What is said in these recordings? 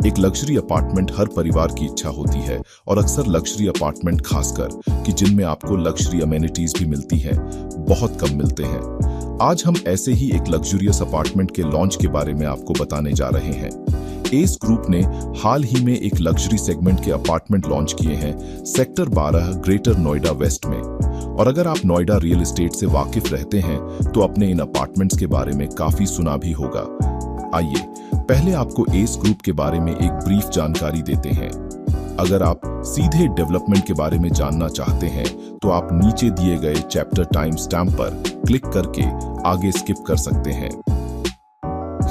एक luxury apartment हर परिवार की इच्छा होती है और अक्सर लग्जरी अपार्टमेंट खासकर कि जिनमें आपको लग्जरी अमेनिटीज भी मिलती हैं, बहुत कम मिलते हैं। आज हम ऐसे ही एक लग्जरियस अपार्टमेंट के लॉन्च के बारे में आपको बताने जा रहे हैं। एस ग्रुप ने हाल ही में एक लग्जरी सेगमेंट के अपार्टमेंट लॉन्च किए हैं सेक्टर 12 ग्रेटर नोएडा वेस्ट में। और अगर आप नोएडा रियल एस्टेट से वाकिफ रहते हैं तो अपने इन अपार्टमेंट्स के बारे में काफी सुना भी होगा। आइए पहले आपको एस ग्रुप के बारे में एक ब्रीफ जानकारी देते हैं। अगर आप सीधे डेवलपमेंट के बारे में जानना चाहते हैं तो आप नीचे दिए गए चैप्टर टाइम स्टैम्प पर क्लिक करके आगे स्किप कर सकते हैं।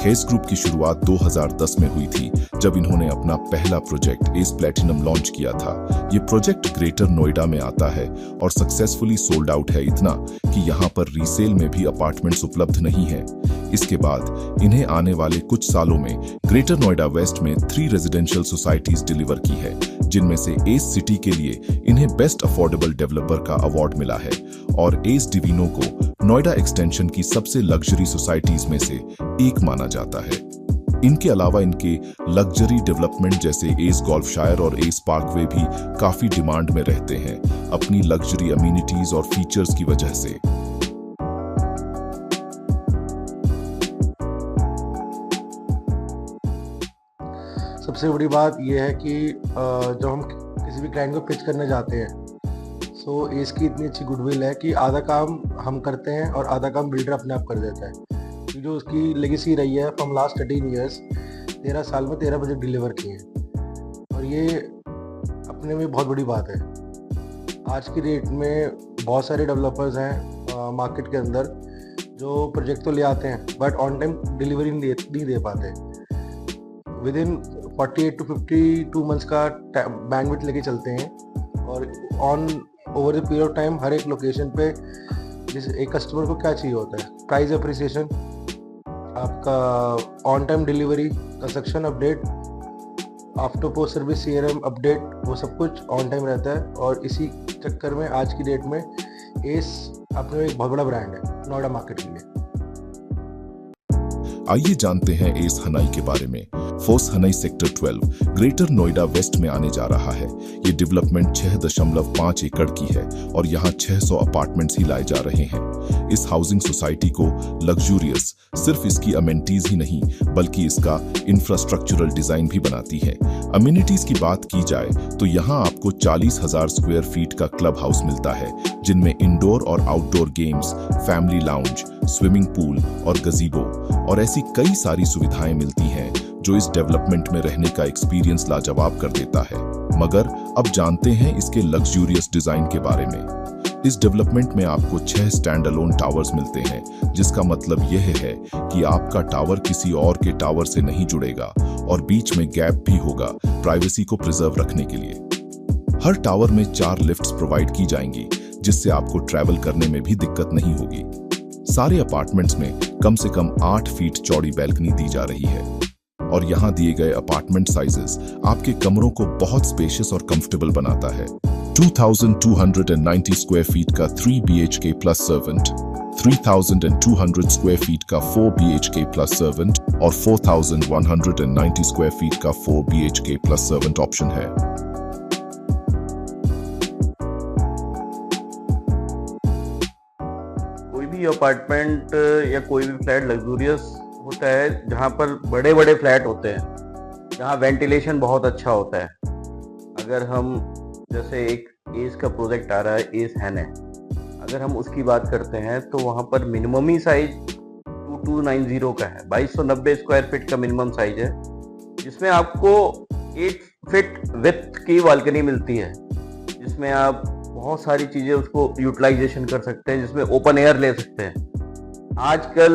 एस ग्रुप की शुरुआत 2010 में हुई थी जब इन्होंने अपना पहला प्रोजेक्ट एस प्लैटिनम लॉन्च किया था। ये प्रोजेक्ट ग्रेटर नोएडा में आता है और सक्सेसफुली सोल्ड आउट है, इतना कि यहाँ पर रीसेल में भी अपार्टमेंट्स उपलब्ध नहीं है। इसके बाद इन्हें आने वाले कुछ सालों में ग्रेटर नोएडा वेस्ट में 3 रेजिडेंशियल सोसाइटीज डिलीवर की है, जिनमें से एस सिटी के लिए इन्हें बेस्ट अफोर्डेबल डेवलपर का अवार्ड मिला है और एस डिवीनो को नोएडा एक्सटेंशन की सबसे लग्जरी सोसाइटीज में से एक माना जाता है। इनके अलावा इनके लग्जरी डेवलपमेंट जैसे एस गोल्फशायर और एस पार्कवे भी काफी डिमांड में रहते हैं अपनी लग्जरी अम्यूनिटीज और फीचर्स की वजह से। सबसे बड़ी बात यह है कि जब हम किसी भी क्लाइंट को पिच करने जाते हैं तो एस की इतनी अच्छी गुडविल है कि आधा काम हम करते हैं और आधा काम बिल्डर अपने आप कर देता है। कि जो उसकी लेगेसी रही है फ्रॉम लास्ट 13 ईयर्स, 13 साल में 13 प्रोजेक्ट डिलीवर किए हैं और ये अपने में बहुत बड़ी बात है। आज की डेट में बहुत सारे डेवलपर्स हैं मार्केट के अंदर जो प्रोजेक्ट तो ले आते हैं बट ऑन टाइम डिलीवरी नहीं दे पाते। विद इन 48 to 52 मंथ्स का बैंडविड्थ लेके चलते हैं और on over the period of time हर एक लोकेशन पे जिस एक कस्टमर को क्या चाहिए होता है, प्राइस अप्रिसिएशन, आपका on time delivery, construction update, after post service CRM update, वो सब कुछ ऑन टाइम रहता है। और इसी चक्कर में आज की डेट में एस अपने एक बहुत बड़ा ब्रांड है नोएडा मार्केट के लिए। आइए जानते हैं एस हनाई के बारे में। फोर्स हनाई सेक्टर 12 ग्रेटर नोएडा वेस्ट में आने जा रहा है। ये डेवलपमेंट 6.5 एकड़ की है और यहाँ 600 अपार्टमेंट्स ही लाए जा रहे हैं। इस हाउसिंग सोसाइटी को लग्जूरियस सिर्फ इसकी अमेनिटीज ही नहीं बल्कि इसका इंफ्रास्ट्रक्चरल डिजाइन भी बनाती है। अमेनिटीज की बात की जाए तो यहाँ आपको 40,000 स्क्वायर फीट का क्लब हाउस मिलता है, जिनमें इंडोर और outdoor games, family lounge, swimming pool और गजीबो और ऐसी कई सारी सुविधाएं मिलती हैं जो इस डेवलपमेंट में रहने का एक्सपीरियंस लाजवाब कर देता है। मगर अब जानते हैं इसके लग्जूरियस डिजाइन के बारे में। इस डेवलपमेंट में आपको 6 स्टैंड अलोन टावर्स मिलते हैं, जिसका मतलब यह है कि आपका टावर किसी और के टावर से नहीं जुड़ेगा और बीच में गैप भी होगा प्राइवेसी को प्रिजर्व रखने के लिए। हर टावर में 4 लिफ्ट्स प्रोवाइड की जाएंगी, जिससे आपको ट्रैवल करने में भी दिक्कत नहीं होगी। सारे अपार्टमेंट्स में कम से कम 8 फीट चौड़ी बैल्कनी दी जा रही है और यहाँ दिए गए अपार्टमेंट साइजेस आपके कमरों को बहुत स्पेशियस और कंफर्टेबल बनाता है। 2290 स्क्वायर फीट का 3 BHK plus servant, 3200 square feet का 4 BHK प्लस सर्वेंट और 4190 स्क्वायर फीट का 4 BHK प्लस सर्वेंट ऑप्शन है। कोई भी अपार्टमेंट या कोई भी फ्लैट लग्जूरियस होता है जहाँ पर बड़े बड़े फ्लैट होते हैं, जहाँ वेंटिलेशन बहुत अच्छा होता है। अगर हम जैसे एक एस का प्रोजेक्ट आ रहा है एस हैने, अगर हम उसकी बात करते हैं तो वहाँ पर मिनिमम ही साइज 2290 का है, 2290 स्क्वायर फीट का मिनिमम साइज है, जिसमें आपको 8 फीट विड्थ की बालकनी मिलती है, जिसमें आप बहुत सारी चीज़ें उसको यूटिलाइजेशन कर सकते हैं, जिसमें ओपन एयर ले सकते हैं। आजकल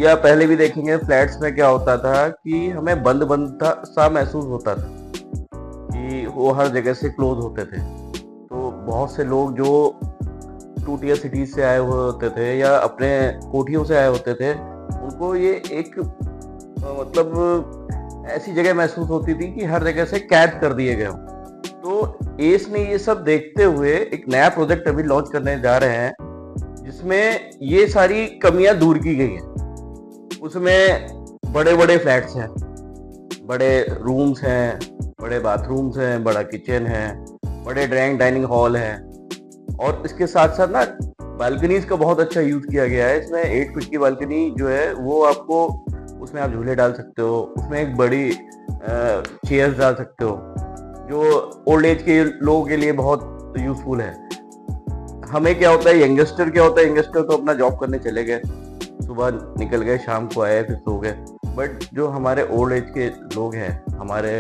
या पहले भी देखेंगे फ्लैट्स में क्या होता था कि हमें बंद सा महसूस होता था कि वो हर जगह से क्लोज होते थे। तो बहुत से लोग जो 2 टियर सिटीज से आए हुए होते थे या अपने कोठियों से आए होते थे, उनको ये एक मतलब ऐसी जगह महसूस होती थी कि हर जगह से कैद कर दिए गए हों। तो एस ने ये सब देखते हुए एक नया प्रोजेक्ट अभी लॉन्च करने जा रहे हैं, जिसमें ये सारी कमियां दूर की गई हैं। उसमें बड़े बड़े फ्लैट्स हैं, बड़े रूम्स हैं, बड़े बाथरूम्स हैं, बड़ा किचन है, बड़े डाइनिंग हॉल है, और इसके साथ साथ ना बालकनीज का बहुत अच्छा यूज किया गया है। इसमें 8 फीट की बालकनी जो है वो आपको, उसमें आप झूले डाल सकते हो, उसमें एक बड़ी चेयर्स डाल सकते हो, जो ओल्ड एज के लोगों के लिए बहुत यूजफुल है। हमें क्या होता है, यंगस्टर क्या होता है, यंगस्टर तो अपना जॉब करने चले गए, सुबह निकल गए, शाम को आए, फिर सो गए। बट जो हमारे ओल्ड एज के लोग हैं, हमारे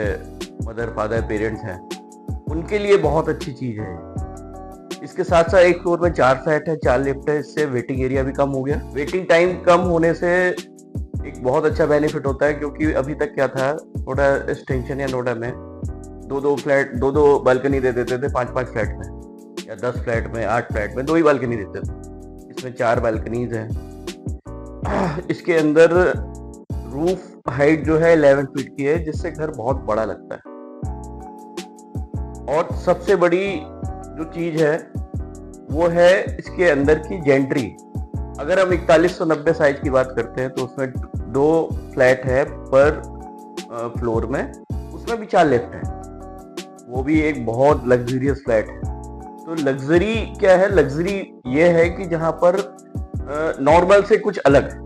मदर फादर पेरेंट्स हैं, उनके लिए बहुत अच्छी चीज़ है। इसके साथ साथ एक फ्लोर में 4 फ्लैट है, 4 लिफ्ट है, इससे वेटिंग एरिया भी कम हो गया। वेटिंग टाइम कम होने से एक बहुत अच्छा बेनिफिट होता है, क्योंकि अभी तक क्या था, थोड़ा एक्सटेंशन या नोएडा में 2-2 बालकनी दे देते थे 5-5 फ्लैट में, या 10 फ्लैट में, 8 फ्लैट में 2 ही बालकनी देते थे। इसमें 4 बालकनीज हैं। इसके अंदर रूफ हाइट जो है 11 फीट की है, जिससे घर बहुत बड़ा लगता है। और सबसे बड़ी जो चीज है वो है इसके अंदर की जेंट्री। अगर हम 4190 साइज की बात करते हैं तो उसमें 2 फ्लैट है पर फ्लोर में, उसमें भी 4 लिफ्ट है, वो भी एक बहुत लग्जरियस फ्लैट है। तो लग्जरी क्या है, लग्जरी ये है कि जहां पर नॉर्मल से कुछ अलग है।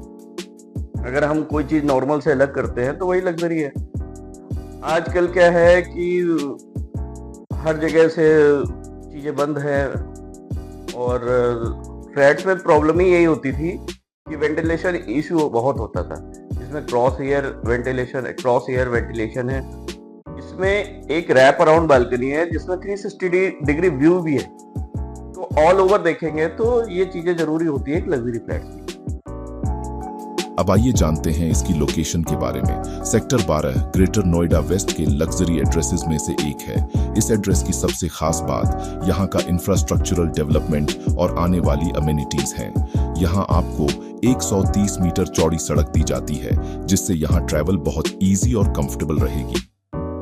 अगर हम कोई चीज नॉर्मल से अलग करते हैं तो वही लग्जरी है। आजकल क्या है कि हर जगह से चीजें बंद है, और फ्लैट्स में प्रॉब्लम ही यही होती थी कि वेंटिलेशन इशू बहुत होता था। इसमें क्रॉस एयर वेंटिलेशन है। इसमें एक रैप अराउंड बालकनी है जिसमें 360 डिग्री व्यू भी है। तो ऑल ओवर देखेंगे तो ये चीजें जरूरी होती है एक लग्जरी फ्लैट की। अब आइए जानते हैं इसकी लोकेशन के बारे में। सेक्टर 12 ग्रेटर नोएडा वेस्ट के लग्जरी एड्रेसेस में से एक है। इस एड्रेस की सबसे खास बात यहाँ का इंफ्रास्ट्रक्चरल डेवलपमेंट और आने वाली अमेनिटीज हैं। यहाँ आपको 130 मीटर चौड़ी सड़क दी जाती है, जिससे यहाँ ट्रैवल बहुत ईजी और कंफर्टेबल रहेगी।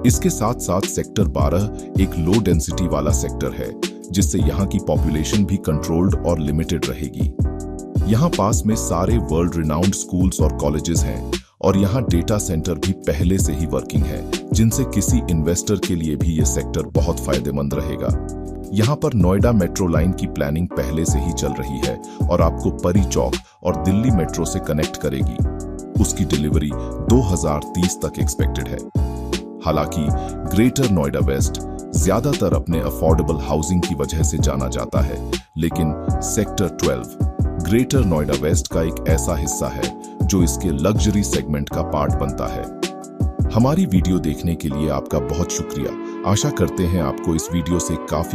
इसके साथ साथ सेक्टर 12 एक लो डेंसिटी वाला सेक्टर है, जिससे यहाँ की पॉपुलेशन भी कंट्रोल्ड और लिमिटेड रहेगी। यहाँ पास में सारे वर्ल्ड रिनाउंड स्कूल्स और कॉलेजेस हैं, और यहाँ डेटा सेंटर भी पहले से ही वर्किंग है, जिनसे किसी इन्वेस्टर के लिए भी ये सेक्टर बहुत फायदेमंद रहेगा। यहाँ पर नोएडा मेट्रो लाइन की प्लानिंग पहले से ही चल रही है और आपको परी चौक और दिल्ली मेट्रो से कनेक्ट करेगी। उसकी डिलीवरी 2030 तक एक्सपेक्टेड है। हालांकि ग्रेटर नोएडा वेस्ट ज्यादातर अपने अफोर्डेबल हाउसिंग की वजह से जाना जाता है, लेकिन सेक्टर 12 ग्रेटर नोएडा वेस्ट का एक ऐसा हिस्सा है जो इसके लग्जरी सेगमेंट का पार्ट बनता है। हमारी वीडियो देखने के लिए आपका बहुत शुक्रिया। आशा करते हैं आपको इस वीडियो से काफी